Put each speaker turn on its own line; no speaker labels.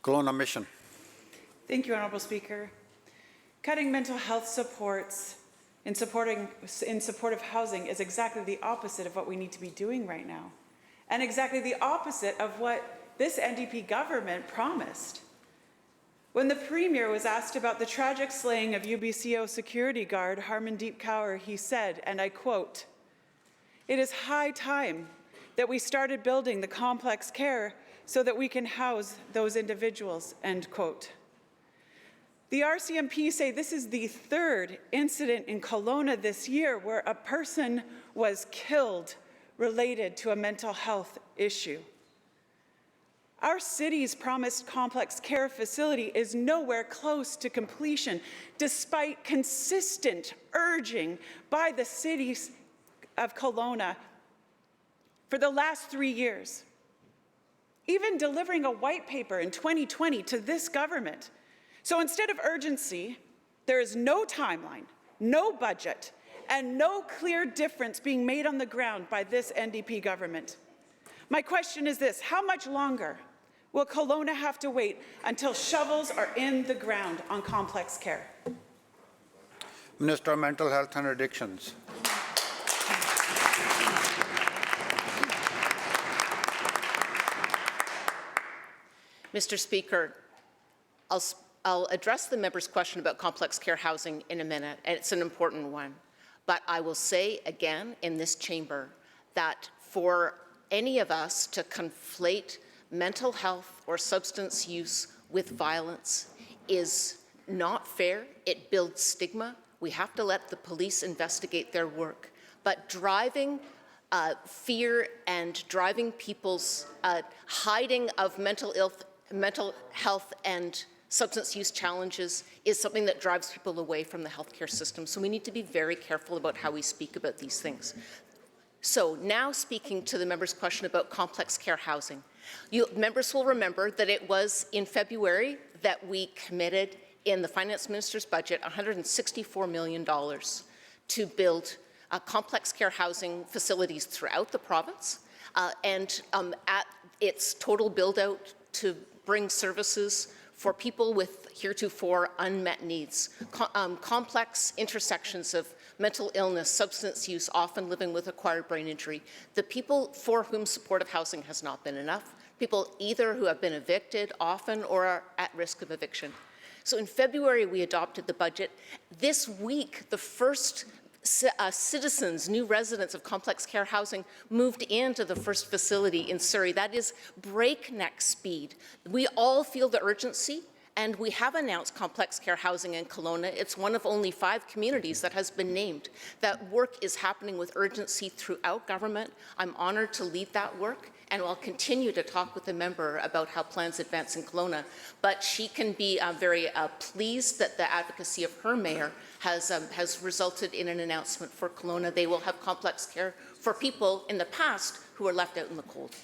Kelowna Mission.
Thank you, Honourable Speaker. Cutting mental health supports in support of housing is exactly the opposite of what we need to be doing right now, and exactly the opposite of what this NDP government promised. When the Premier was asked about the tragic slaying of UBCO security guard Harmandeep Kaur, he said, and I quote, "It is high time that we started building the complex care so that we can house those individuals," end quote. The RCMP say this is the third incident in Kelowna this year where a person was killed related to a mental health issue. Our city's promised complex care facility is nowhere close to completion, despite consistent urging by the cities of Kelowna for the last 3 years. Even delivering a white paper in 2020 to this government. So instead of urgency, there is no timeline, no budget, and no clear difference being made on the ground by this NDP government. My question is this: how much longer will Kelowna have to wait until shovels are in the ground on complex care?
Minister of Mental Health and Addictions.
Mr. Speaker, I'll address the member's question about complex care housing in a minute, and it's an important one. But I will say again in this chamber that for any of us to conflate mental health or substance use with violence is not fair. It builds stigma. We have to let the police investigate their work. But driving fear and driving people's hiding of mental health and substance use challenges is something that drives people away from the healthcare system. So we need to be very careful about how we speak about these things. So now speaking to the member's question about complex care housing. Members will remember that it was in February that we committed in the Finance Minister's budget $164 million to build complex care housing facilities throughout the province and at its total build out to bring services for people with heretofore unmet needs, complex intersections of mental illness, substance use, often living with acquired brain injury, the people for whom supportive housing has not been enough, people either who have been evicted often or are at risk of eviction. So in February, we adopted the budget. This week, the first citizens, new residents of complex care housing moved into the first facility in Surrey. That is breakneck speed. We all feel the urgency, and we have announced complex care housing in Kelowna. It's one of only 5 communities that has been named. That work is happening with urgency throughout government. I'm honored to lead that work, and I'll continue to talk with the member about how plans advance in Kelowna. But she can be very pleased that the advocacy of her mayor has resulted in an announcement for Kelowna. They will have complex care for people in the past who were left out in the cold.